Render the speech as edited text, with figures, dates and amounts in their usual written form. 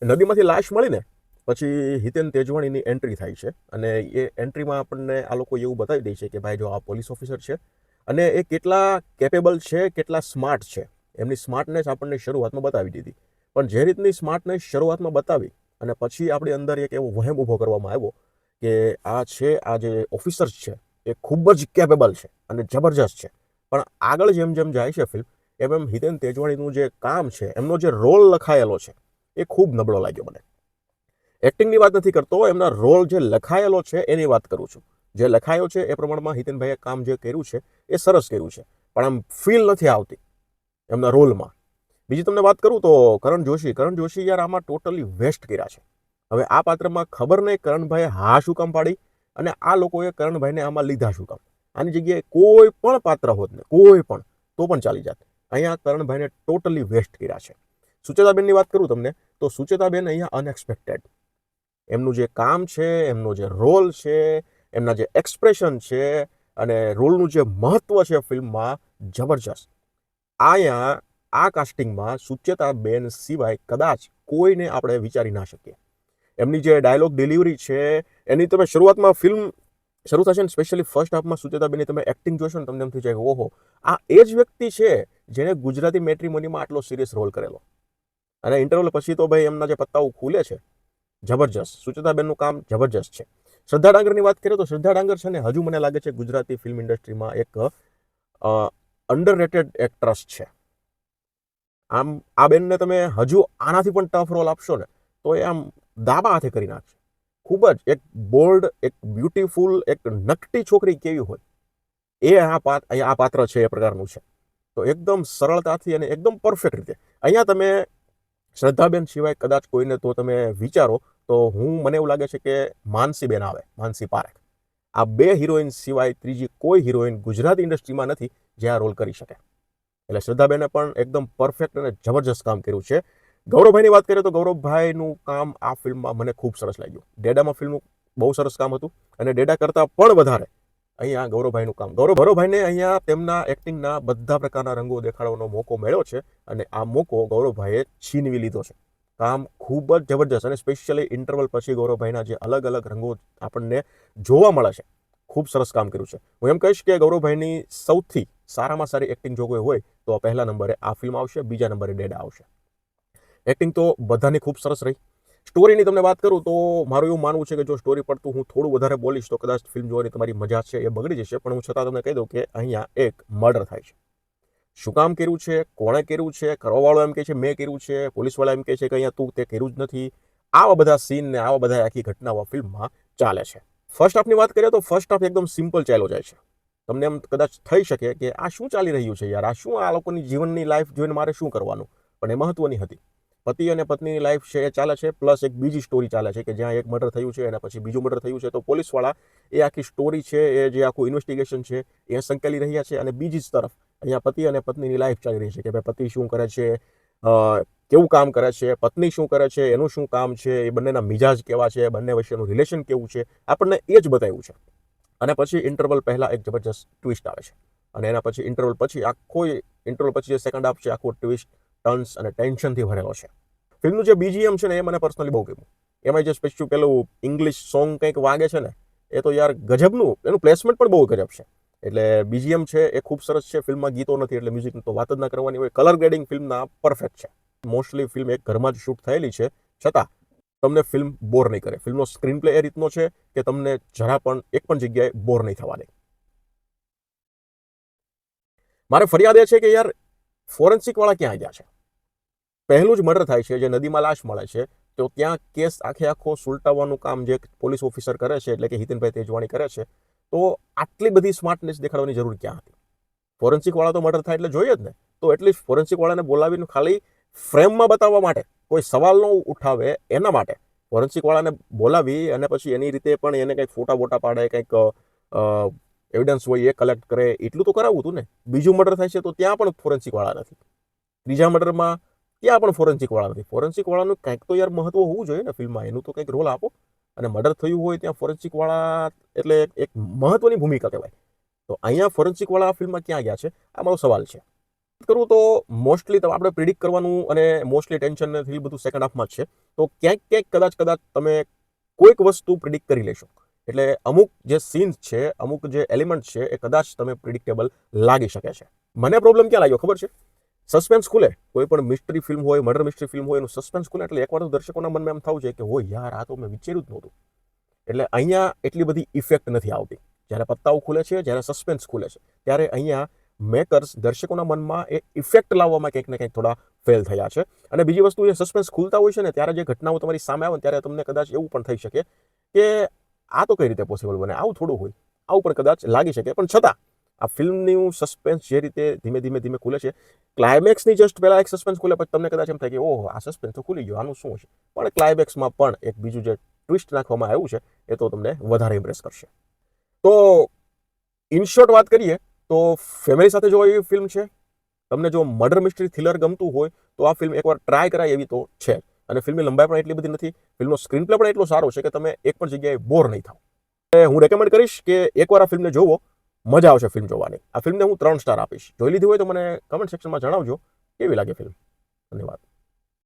નદીમાંથી લાશ મળીને પછી હિતેન તેજવાણીની એન્ટ્રી થાય છે અને એ એન્ટ્રીમાં આપણને આ લોકો એવું બતાવી દે છે કે ભાઈ જો આ પોલીસ ઓફિસર છે અને એ કેટલા કેપેબલ છે, કેટલા સ્માર્ટ છે. એમની સ્માર્ટનેસ આપણને શરૂઆતમાં બતાવી દીધી. પણ જે રીતની સ્માર્ટનેસ શરૂઆતમાં બતાવી અને પછી આપણી અંદર એક એવો વહેમ ઊભો કરવામાં આવ્યો કે આ જે ઓફિસર્સ છે એ ખૂબ જ કેપેબલ છે અને જબરજસ્ત છે. પણ આગળ જેમ જેમ જાય છે ફિલ્મ એમ હિતેન તેજવાણીનું જે કામ છે, એમનો જે રોલ લખાયેલો છે એ ખૂબ નબળો લાગ્યો મને. એક્ટિંગની વાત નથી કરતો, એમના રોલ જે લખાયેલો છે એની વાત કરું છું. જે લખાયો છે એ પ્રમાણમાં હિતેનભાઈએ કામ જે કર્યું છે એ સરસ કર્યું છે, પણ આમ ફીલ નથી આવતી એમના રોલમાં. બીજી તમને વાત કરું તો કરણ જોશી યાર આમાં ટોટલી વેસ્ટ કર્યા છે. હવે આ પાત્રમાં ખબર નહીં કરણભાઈએ હા શું કામ પાડી અને આ લોકોએ કરણભાઈને આમાં લીધા શું કામ. આની જગ્યાએ કોઈ પણ પાત્ર હોત ને કોઈ પણ તો પણ ચાલી જાત. અહીંયા કરણભાઈને ટોટલી વેસ્ટ કર્યા છે. સુચેતાબેનની વાત કરું તમને તો સુચેતાબેન અહીંયા અનએક્સપેક્ટેડ. એમનું જે કામ છે, એમનો જે રોલ છે, એમના જે એક્સપ્રેશન છે અને રોલનું જે મહત્વ છે ફિલ્મમાં જબરજસ્ત. અહીંયા આ કાસ્ટિંગમાં સુચેતાબેન સિવાય કદાચ કોઈને આપણે વિચારી ના શકીએ. એમની જે ડાયલોગ ડિલિવરી છે એની તમે શરૂઆતમાં ફિલ્મ શરૂ થશે ને સ્પેશિયલી ફર્સ્ટ હાફમાં સુચેતાબેનની તમે એક્ટિંગ જોશો ને તમને એમ થઈ જાય ઓહો, આ એ જ વ્યક્તિ છે જેણે ગુજરાતી મેટ્રીમોનીમાં આટલો સિરિયસ રોલ કરેલો. અને ઇન્ટરવલ પછી તો ભાઈ એમના જે પત્તાઓ ખુલે છે જબરજસ્ત. સુચેતાબેનનું કામ જબરજસ્ત છે. શ્રદ્ધા ડાંગરની વાત કરીએ તો શ્રદ્ધા ડાંગર છે ને હજુ મને લાગે છે ગુજરાતી ફિલ્મ ઇન્ડસ્ટ્રીમાં એક અંડરરેટેડ એક્ટ્રેસ છે. આમ આ બેનને તમે હજુ આનાથી પણ ટફ રોલ આપશો ને તો એ આમ દાબા હાથે કરી નાખશે. ખૂબ જ એક બોલ્ડ, એક બ્યુટીફુલ, એક નકટી છોકરી કેવી હોય એ આ પાત્ર છે એ પ્રકારનું છે. તો એકદમ સરળતાથી અને એકદમ પરફેક્ટ રીતે અહીંયા તમે શ્રદ્ધાબેન સિવાય કદાચ કોઈને તો તમે વિચારો તો મને એવું લાગે છે કે માનસીબેન આવે, માનસી પારેખ. આ બે હિરોઈન સિવાય ત્રીજી કોઈ હિરોઈન ગુજરાતી ઇન્ડસ્ટ્રીમાં નથી જે આ રોલ કરી શકે. એટલે શ્રદ્ધાબેને પણ એકદમ પરફેક્ટ અને જબરજસ્ત કામ કર્યું છે. ગૌરવભાઈની વાત કરીએ તો ગૌરવભાઈનું કામ આ ફિલ્મમાં મને ખૂબ સરસ લાગ્યું. ડેડામાં ફિલ્મનું બહુ સરસ કામ હતું અને ડેડા કરતાં પણ વધારે અહીંયા ગૌરવભાઈનું કામ. ગૌરવભાઈને અહીંયા તેમના એક્ટિંગના બધા પ્રકારના રંગો દેખાડવાનો મોકો મળ્યો છે અને આ મોકો ગૌરવભાઈએ છીનવી લીધો છે. કામ ખૂબ જ જબરજસ્ત અને સ્પેશિયલી ઇન્ટરવલ પછી ગૌરવભાઈના જે અલગ અલગ રંગો આપણને જોવા મળે છે, ખૂબ સરસ કામ કર્યું છે. હું એમ કહીશ કે ગૌરવભાઈની સૌથી સારામાં સારી એક્ટિંગ જો કોઈ હોય તો પહેલા નંબરે આ ફિલ્મ આવશે, બીજા નંબરે ડેડા આવશે. એક્ટિંગ તો બધાની ખૂબ સરસ રહી. સ્ટોરીની તમને વાત કરું તો મારું એવું માનવું છે કે જો સ્ટોરી પડતું હું થોડું વધારે બોલીશ તો કદાચ ફિલ્મ જોવાની તમારી મજા છે એ બગડી જશે. પણ હું છતાં તમને કહી દઉં કે અહીંયા એક મર્ડર થાય છે. શું કામ કર્યું છે, કોણે કર્યું છે, કરવાવાળો એમ કહે છે મેં કર્યું છે, પોલીસવાળા એમ કહે છે કે અહીંયા તું તે કર્યું જ નથી. આવા બધા સીન ને આવા બધા આખી ઘટનાઓ ફિલ્મમાં ચાલે છે. ફર્સ્ટ હાફની વાત કરીએ તો ફર્સ્ટ હાફ એકદમ સિમ્પલ ચાલ્યો જાય છે. તમને એમ કદાચ થઈ શકે કે આ શું ચાલી રહ્યું છે યાર, આ શું આ લોકોની જીવનની લાઈફ જોઈને મારે શું કરવાનું. પણ એ મહત્વની હતી. પતિ અને પત્નીની લાઈફ છે એ ચાલે છે, પ્લસ એક બીજી સ્ટોરી ચાલે છે કે જ્યાં એક મર્ડર થયું છે એના પછી બીજું મર્ડર થયું છે. તો પોલીસવાળા એ આખી સ્ટોરી છે, એ જે આખું ઇન્વેસ્ટિગેશન છે એ સંકેલી રહ્યા છે અને બીજી જ તરફ અહીંયા પતિ અને પત્નીની લાઈફ ચાલી રહી છે કે ભાઈ પતિ શું કરે છે, કેવું કામ કરે છે, પત્ની શું કરે છે, એનું શું કામ છે, એ બંનેના મિજાજ કેવા છે, બંને વચ્ચેનું રિલેશન કેવું છે, આપણને એ જ બતાવ્યું છે. અને પછી ઇન્ટરવલ પહેલાં એક જબરજસ્ત ટ્વિસ્ટ આવે છે અને એના પછી ઇન્ટરવલ પછી જે સેકન્ડ હાફ છે આખો ટ્વિસ્ટ, ટર્ન્સ અને ટેન્શનથી ભરેલો છે. ફિલ્મનું જે બીજીએમ છે ને એ મને પર્સનલી બહુ ગમ્યું. એમાં જે સ્પેશિયલ પેલું ઇંગ્લિશ સોંગ કંઈક વાગે છે ને એ તો યાર ગજબનું, એનું પ્લેસમેન્ટ પણ બહુ ગજબ છે. એટલે બીજીએમ છે એ ખૂબ સરસ છે. ફિલ્મમાં ગીતો નથી એટલે મ્યુઝિકની તો વાત જ ના કરવાની હોય. કલર ગ્રેડિંગ ફિલ્મના પરફેક્ટ છે. મોસ્ટલી ફિલ્મ એક ઘરમાં જ શૂટ થયેલી છે છતાં તમને ફિલ્મ બોર નહીં કરે. ફિલ્મનો સ્ક્રીન પ્લે એ રીતનો છે કે તમને જરા પણ એક પણ જગ્યાએ બોર નહીં થવા દે. મારે ફરિયાદ એ છે કે યાર ફોરેન્સિક વાળા ક્યાં ગયા છે. પહેલું જ મર્ડર થાય છે, જે નદીમાં લાશ મળે છે, તો ત્યાં કેસ આખો સુલટાવવાનું કામ જે પોલીસ ઓફિસર કરે છે એટલે કે હિતેનભાઈ તેજવાણી કરે છે. તો આટલી બધી સ્માર્ટનેસ દેખાડવાની જરૂર ક્યાં હતી. ફોરેન્સિક વાળા તો મર્ડર થાય એટલે જોઈએ જ ને. તો એટલીસ્ટ ફોરેન્સિક વાળાને બોલાવીને ખાલી ફ્રેમમાં બતાવવા માટે, કોઈ સવાલ ન ઉઠાવે એના માટે ફોરેન્સિક વાળાને બોલાવી અને પછી એની રીતે પણ એને કંઈક ફોટા બોટા પાડે, કંઈક એવિડન્સ હોય એ કલેક્ટ કરે, એટલું તો કરાવવું હતું ને. બીજું મર્ડર થાય છે તો ત્યાં પણ ફોરેન્સિક વાળા નથી. ત્રીજા મર્ડરમાં ત્યાં પણ ફોરેન્સિક વાળા નથી. ફોરેન્સિક વાળાનું કંઈક તો યાર મહત્વ હોવું જોઈએ ને ફિલ્મમાં, એનું તો કંઈક રોલ આપો. અને મર્ડર થયું હોય ત્યાં ફોરેન્સિક વાળા એટલે એક મહત્વની ભૂમિકા કહેવાય. તો અહીંયા ફોરેન્સિક વાળા આ ફિલ્મમાં ક્યાં ગયા છે આ મારો સવાલ છે. કરું તો મોસ્ટલી આપણે પ્રિડિક્ટ કરવાનું અને મોસ્ટલી ટેન્શન ને થ્રિલ બધું સેકન્ડ હાફમાં જ છે. તો ક્યાંક કદાચ તમે કોઈક વસ્તુ પ્રિડિક્ટ કરી લેશો. એટલે અમુક જે સીન્સ છે, અમુક જે એલિમેન્ટ છે એ કદાચ તમે પ્રિડિક્ટેબલ લાગી શકે છે. મને પ્રોબ્લેમ ક્યાં લાગ્યો ખબર છે? સસ્પેન્સ ખુલે, કોઈ પણ મિસ્ટ્રી ફિલ્મ હોય, મર્ડર મિસ્ટ્રી ફિલ્મ હોય, એનું સસ્પેન્સ ખુલે એટલે એકવાર તો દર્શકોના મનમાં એમ થવું જોઈએ કે હોય યાર આ તો મેં વિચાર્યું જ નહોતું. એટલે અહીંયા એટલી બધી ઇફેક્ટ નથી આવતી. જ્યારે પત્તાઓ ખુલે છે, જ્યારે સસ્પેન્સ ખુલે છે, ત્યારે અહીંયા મેકર્સ દર્શકોના મનમાં એ ઇફેક્ટ લાવવામાં કંઈક ને કંઈક થોડા ફેલ થયા છે. અને બીજી વસ્તુ, એ સસ્પેન્સ ખુલતા હોય છે ને ત્યારે જે ઘટનાઓ તમારી સામે આવે ને ત્યારે તમને કદાચ એવું પણ થઈ શકે કે આ તો કઈ રીતે પોસિબલ બને, આવું થોડું હોય, આવું પણ કદાચ લાગી શકે. પણ છતાં આ ફિલ્મનું સસ્પેન્સ જે રીતે ધીમે ખુલે છે, ક્લાઇમેક્સની જસ્ટ પહેલા એક સસ્પેન્સ ખુલે પછી તમને કદાચ એમ થાય કે ઓહો આ સસ્પેન્સ તો ખુલી ગયો, આનું શું હશે. પણ ક્લાઇમેક્સમાં પણ એક બીજું જે ટ્વિસ્ટ નાખવામાં આવ્યું છે એ તો તમને વધારે ઇમ્પ્રેસ કરશે. તો ઇન શોર્ટ વાત કરીએ તો ફેમિલી સાથે જોવા એવી ફિલ્મ છે. તમને જો મર્ડર મિસ્ટ્રી થ્રિલર ગમતું હોય તો આ ફિલ્મ એકવાર ટ્રાય કરાય એવી તો છે. અને ફિલ્મની લંબાઈ પણ એટલી બધી નથી. ફિલ્મનો સ્ક્રીન પ્લે પણ એટલો સારો છે કે તમે એક પણ જગ્યાએ બોર નહીં થાવ. હું રેકમેન્ડ કરીશ કે એકવાર આ ફિલ્મને જોવો, મજા આવશે ફિલ્મ જોવાની. આ ફિલ્મને હું 3 સ્ટાર આપીશ. જોઈ લીધી હોય તો મને કમેન્ટ સેક્શનમાં જણાવજો કેવી લાગે ફિલ્મ. ધન્યવાદ.